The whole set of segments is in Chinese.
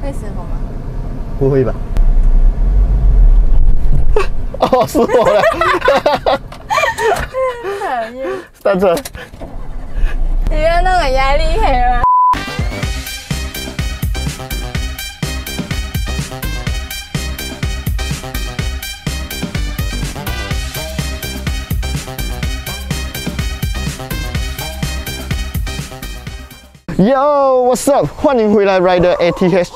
会失火吗？不会吧？哦，是我了。讨厌，上车。你不要那么压力可以吗？Yo，what's up？ 欢迎回来 Rider ATH。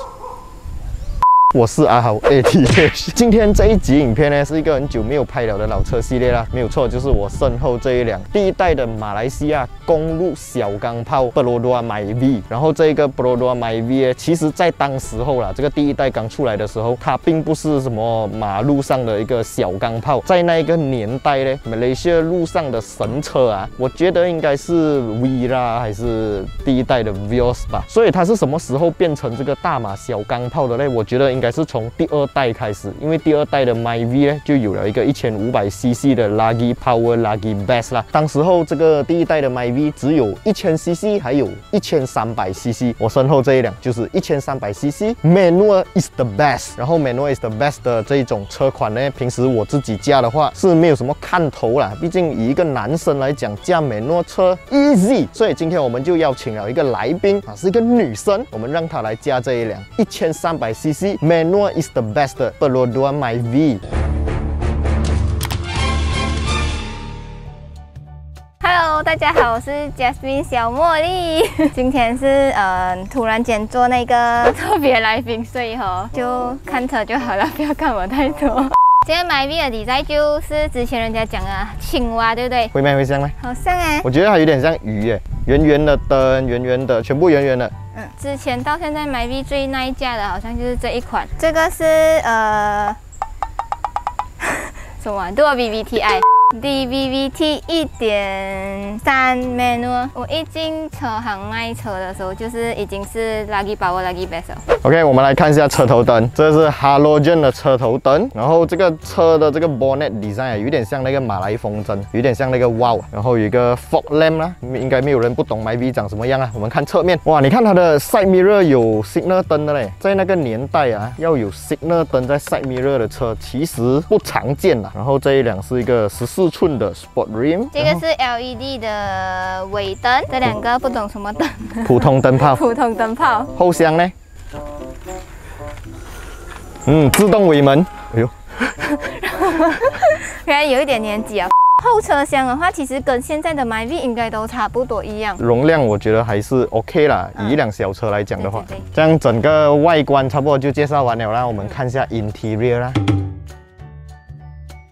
我是阿豪 ATH。今天这一集影片呢，是一个很久没有拍了的老车系列啦，没有错，就是我身后这一辆第一代的马来西亚公路小钢炮 Perodua Myvi。然后这个 Perodua Myvi 呢，其实在当时候啦，这个第一代刚出来的时候，它并不是什么马路上的一个小钢炮，在那一个年代呢，马来西亚路上的神车啊，我觉得应该是 Vera 还是第一代的 Vios 吧。所以它是什么时候变成这个大马小钢炮的呢？我觉得应该是从第二代开始，因为第二代的 Myvi 呢就有了一个1500cc 的 Lagi Power Lagi Best 啦。当时候这个第一代的 Myvi 只有1000cc， 还有1300cc。我身后这一辆就是 1300cc Manual is the best。然后 Manual is the best 的这一种车款呢，平时我自己驾的话是没有什么看头啦，毕竟以一个男生来讲，驾 Manual 车 easy。所以今天我们就邀请了一个来宾啊，是一个女生，我们让她来驾这一辆1300cc Manual is the best 的 Perodua Myvi。Hello， 大家好，我是 Jasmine 小茉莉。今天是突然间做那个特别来宾，所以就看车就好了，不要看我太多。今天 Myvi 的 design 就是之前人家讲的青蛙，对不对？会吗？会像吗？好像哎，我觉得它有点像鱼耶，圆圆的灯，圆圆的，全部圆圆的。之前到现在 Myvi 最耐驾的好像就是这一款，这个是什么？Dual VVT-i。DVVT 1.3 Manual。我一进车行卖车的时候，就是已经是 Lagi Power Lagi Best 了。OK， 我们来看一下车头灯，这是 Halogen 的车头灯，然后这个车的这个 bonnet design 有点像那个马来风筝，有点像那个 Wow， 然后有一个 fog lamp 啦，应该没有人不懂 Myvi 长什么样啊。我们看侧面，哇，你看它的 side mirror 有 signal 灯的嘞，在那个年代啊，要有 signal 灯在 side mirror 的车其实不常见啦。然后这一辆是一个14寸的 Sport Rim， 这个是 LED 的尾灯，这两个不懂什么灯，普通灯泡，普通灯泡。后箱呢？自动尾门，哎呦，原来有一点年纪啊。后车厢的话，其实跟现在的 Myvi 应该都差不多一样，容量我觉得还是 OK 啦。以一辆小车来讲的话，对，这样整个外观差不多就介绍完了啦。我们看一下 Interior 啦。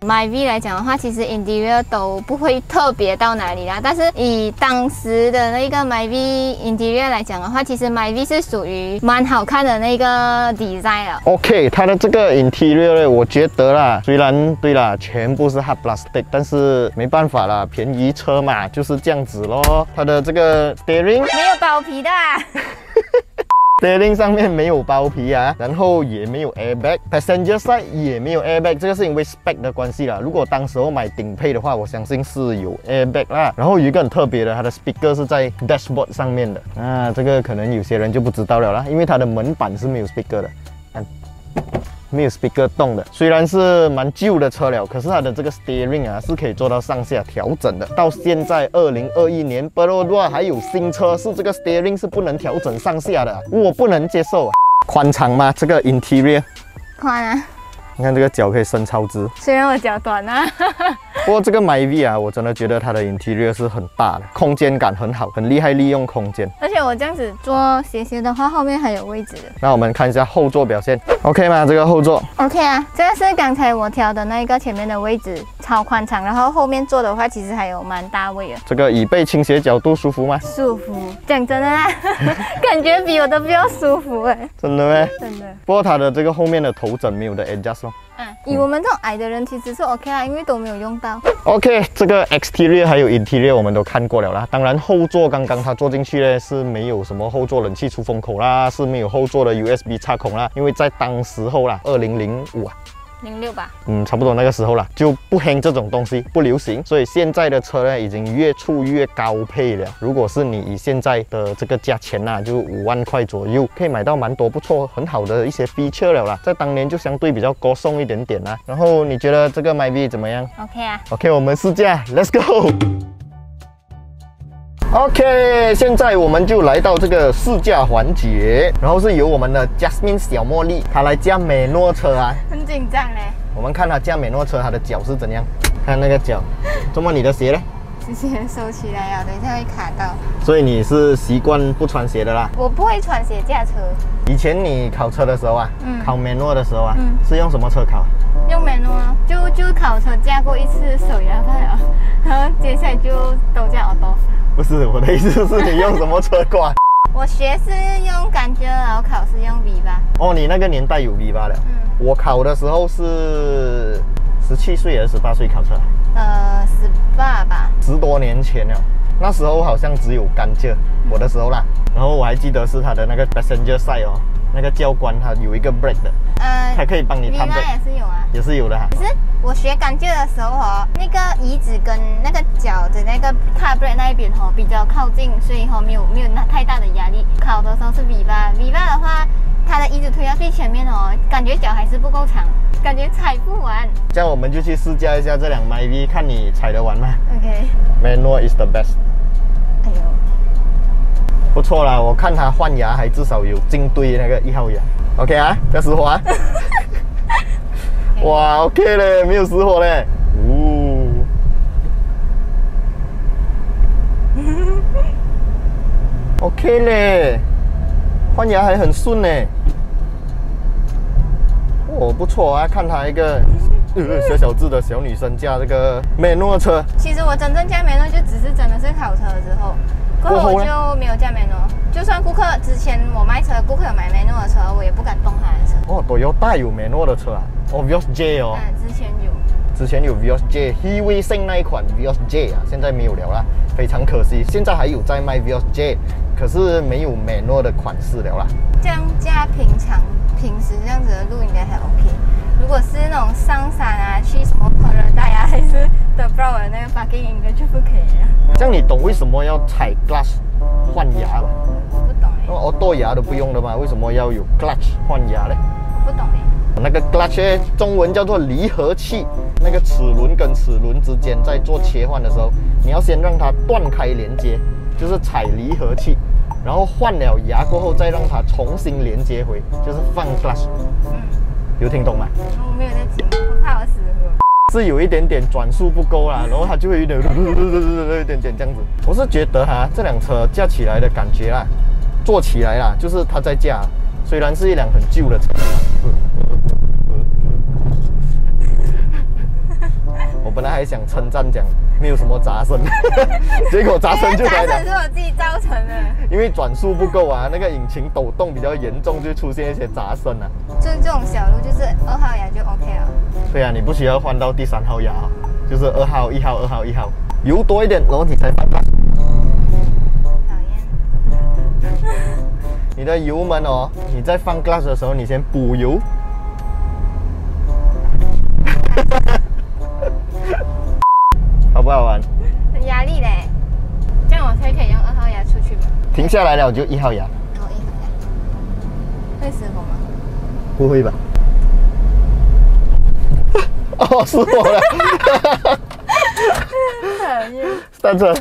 Myvi 来讲的话，其实 interior 都不会特别到哪里啦。但是以当时的那个 Myvi interior 来讲的话，其实 Myvi 是属于蛮好看的那个 design 了。OK， 它的这个 interior 呢，我觉得啦，虽然对啦，全部是 hard plastic， 但是没办法啦，便宜车嘛，就是这样子咯。它的这个 steering 没有包皮的啊。steering 上面没有包皮啊，然后也没有 airbag，passenger side 也没有 airbag， 这个是因为 spec 的关系啦。如果当时候买顶配的话，我相信是有 airbag 啦。然后有一个很特别的，它的 speaker 是在 dashboard 上面的，这个可能有些人就不知道了啦，因为它的门板是没有 speaker 的，没有 speaker 动的。虽然是蛮旧的车了，可是它的这个 steering 啊是可以做到上下调整的。到现在2021年 Perodua 还有新车是这个 steering 是不能调整上下的，我不能接受啊。宽敞吗？这个 interior 宽啊，你看这个脚可以伸超直，虽然我脚短啊。不过这个 Myvi 啊，我真的觉得它的 interior 是很大的，空间感很好，很厉害利用空间。而且我这样子坐斜斜的话，后面还有位置的。那我们看一下后座表现 ，OK 吗？这个后座 OK 啊，这个是刚才我调的那个前面的位置，超宽敞。然后后面坐的话，其实还有蛮大位的。这个椅背倾斜角度舒服吗？舒服，讲真的啦，感觉比我的比较舒服哎。真的咩？真的。不过它的这个后面的头枕没有的 adjust 咯。以我们这种矮的人其实是 OK 啦，因为都没有用到。OK， 这个 exterior 还有 interior 我们都看过了啦。当然后座刚刚它坐进去呢是没有什么后座冷气出风口啦，是没有后座的 USB 插孔啦，因为在当时候啦，2005啊。06吧。差不多那个时候啦，就不兴这种东西，不流行，所以现在的车呢已经越出越高配了。如果是你以现在的这个价钱呐，就5万块左右，可以买到蛮多不错、很好的一些 feature 了啦。在当年就相对比较高送一点点啦。然后你觉得这个 Myvi 怎么样 ？OK 啊。OK， 我们试驾 ，Let's go。OK， 现在我们就来到这个试驾环节，然后是由我们的 Jasmine 小茉莉她来驾美诺车啊。很紧张嘞。我们看她驾美诺车，她的脚是怎样？看那个脚，怎么你的鞋呢？之前收起来啊，等一下会卡到。所以你是习惯不穿鞋的啦？我不会穿鞋驾车。以前你考车的时候啊，考美诺的时候啊，是用什么车考？用美诺啊，就考车驾过一次手摇派啊，然后接下来就都驾auto。不是，我的意思是你用什么车挂？我学是用感觉，然后考试用 V8。哦，你那个年代有 V8了。我考的时候是17岁还是18岁考车？18吧。10多年前了，那时候好像只有甘蔗，我的时候啦。然后我还记得是他的那个 passenger side 哦，那个教官他有一个 brake 的，他可以帮你探 brake。也是有啊。也是有的哈。可是我学感觉的时候哦，那个椅子跟那个脚的那个踏 brake 那一边哦比较靠近，所以没有太大的压力。考的时候是 V8 的话，它的椅子推到最前面哦，感觉脚还是不够长，感觉踩不完。这样我们就去试驾一下这辆 Myvi， 看你踩得完吗 ？OK。Manual is the best。哎呦，不错啦，我看它换牙还至少有进对那个1号牙。OK 啊，不要失火啊。哇 ，OK 嘞，没有失火嘞。哦。OK 嘞，换牙还很顺呢。哦，不错啊，看她一个小小只的小女生驾这个美诺车。其实我真正驾美诺就只是真的是考车之后，过后我就没有驾美诺。就算顾客之前我卖车，顾客有买美诺的车，我也不敢动他的车。哦，Toyota有美诺的车啊？哦 ，Vios J 哦。之前有 Vios J， 希威星那一款 Vios J 啊，现在没有了啦，非常可惜。现在还有在卖 Vios J， 可是没有美诺的款式了啦。这样驾平时这样子的路应该还 OK。如果是那种上山啊，去什么朋友带啊，还是的不的那个 parking 应该就不可以了。这样你懂为什么要踩 clutch 换牙吗？我不懂哎。auto 牙都不用的嘛，为什么要有 clutch 换牙呢？我不懂哎。那个 clutch 中文叫做离合器，那个齿轮跟齿轮之间在做切换的时候，你要先让它断开连接，就是踩离合器，然后换了牙过后再让它重新连接回，就是放 clutch。有听懂吗？我没有在听，我怕我死了。是有一点点转速不够啦，然后它就会有点有点这样子。我是觉得哈，这辆车驾起来的感觉啦，坐起来啦，就是它在驾，虽然是一辆很旧的车。我本来还想称赞讲没有什么杂声，结果杂声就来了。杂声是我自己造成的。因为转速不够啊，那个引擎抖动比较严重，就出现一些杂声啊。就是这种小路，就是2号牙就 OK 了。对啊，你不需要换到第3号牙，就是2号、1号、2号、1号，油多一点，然后你才放 clutch。讨厌。你的油门哦，你在放 clutch 的时候，你先补油。好不好玩？很压力嘞，这样我才可以用2号牙出去吗？停下来了就1号牙。然后1号牙，会失火吗？不会吧？哦，失火了！讨厌。上车。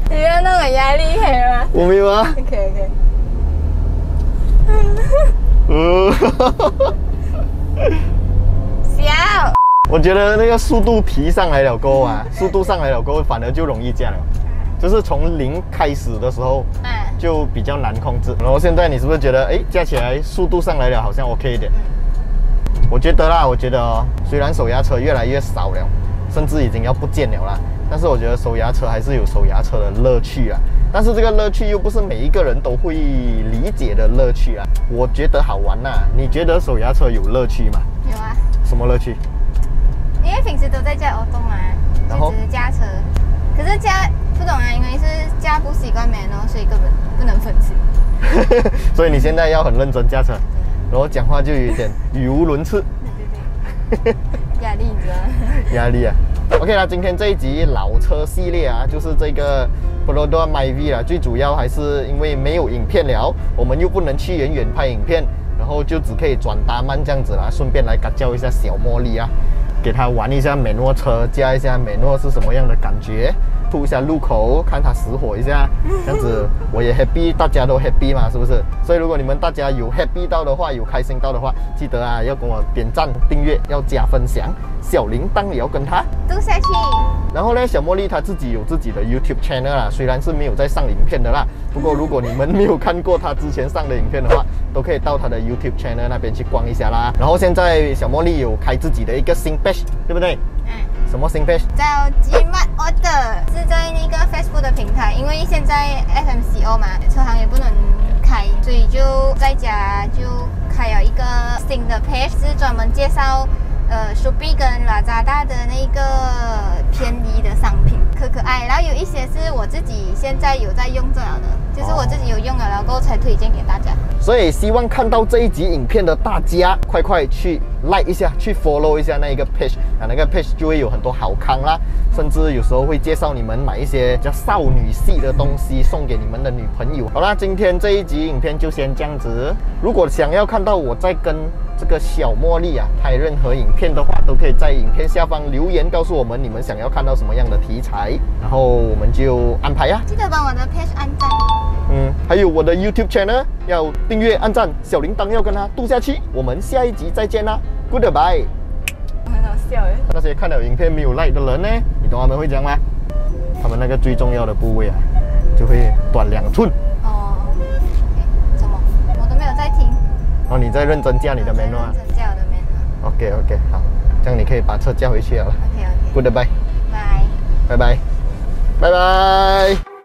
你没有那么压力可以吗？我没有啊。OK。小。我觉得那个速度提上来了过后啊，速度上来了过后，反而就容易驾了。就是从0开始的时候，就比较难控制。然后现在你是不是觉得，哎，驾起来速度上来了，好像 OK 一点？我觉得啦，我觉得哦，虽然手牙车越来越少了，甚至已经要不见了啦，但是我觉得手牙车还是有手牙车的乐趣啊。但是这个乐趣又不是每一个人都会理解的乐趣啊。我觉得好玩呐，你觉得手牙车有乐趣吗？有啊。什么乐趣？因为平时都在驾auto嘛，就只是驾车。可是驾不懂啊，因为是驾不习惯没呢，所以根本不能分析。所以你现在要很认真驾车，然后讲话就有点语无伦次。压力着。压力啊。OK 啦，今天这一集老车系列啊，就是这个 Perodua Myvi 啦。最主要还是因为没有影片了，我们又不能去远远拍影片，然后就只可以转达曼这样子啦，顺便来感教一下小茉莉啊，给他玩一下美诺车，驾一下美诺是什么样的感觉，吐一下路口，看他死火一下，这样子我也 happy， 大家都 happy 嘛，是不是？所以如果你们大家有 happy 到的话，有开心到的话，记得啊要跟我点赞、订阅，要加分享，小铃铛也要跟他嘟下去。然后呢，小茉莉她自己有自己的 YouTube channel 啦，虽然是没有在上影片的啦，不过如果你们没有看过她之前上的影片的话，都可以到她的 YouTube channel 那边去逛一下啦。然后现在小茉莉有开自己的一个新 page， 对不对？什么新 page？ 叫 Jimat Order， 是在那个 Facebook 的平台，因为现在 FMCO 嘛，车行也不能开，所以就在家就开了一个新的 page， 是专门介绍Shopee 跟 Lazada 的那个便宜的商品，可爱。然后有一些是我自己现在有在用着了的，就是我自己有用了，然后才推荐给大家。所以希望看到这一集影片的大家，快去 like 一下，去 follow 一下那一个 page 啊，那个 page 就会有很多好康啦，甚至有时候会介绍你们买一些叫少女系的东西送给你们的女朋友。好啦，今天这一集影片就先这样子。如果想要看到我在跟这个小茉莉啊拍任何影片的话，都可以在影片下方留言告诉我们你们想要看到什么样的题材，然后我们就安排啊。记得帮我的 page 按赞。还有我的 YouTube channel 要订阅、按赞，小铃铛要跟它嘟下去。我们下一集再见啦 ，Goodbye。很好笑诶。那些看了影片没有 like 的人呢，你懂他们会讲吗？他们那个最重要的部位啊，就会短2寸。哦，什么？我都没有在听。哦，你在认真驾你的 manual 啊？认真驾我的 manual。OK， 好，这样你可以把车驾回去了。OK。 Goodbye。拜。拜拜。拜拜。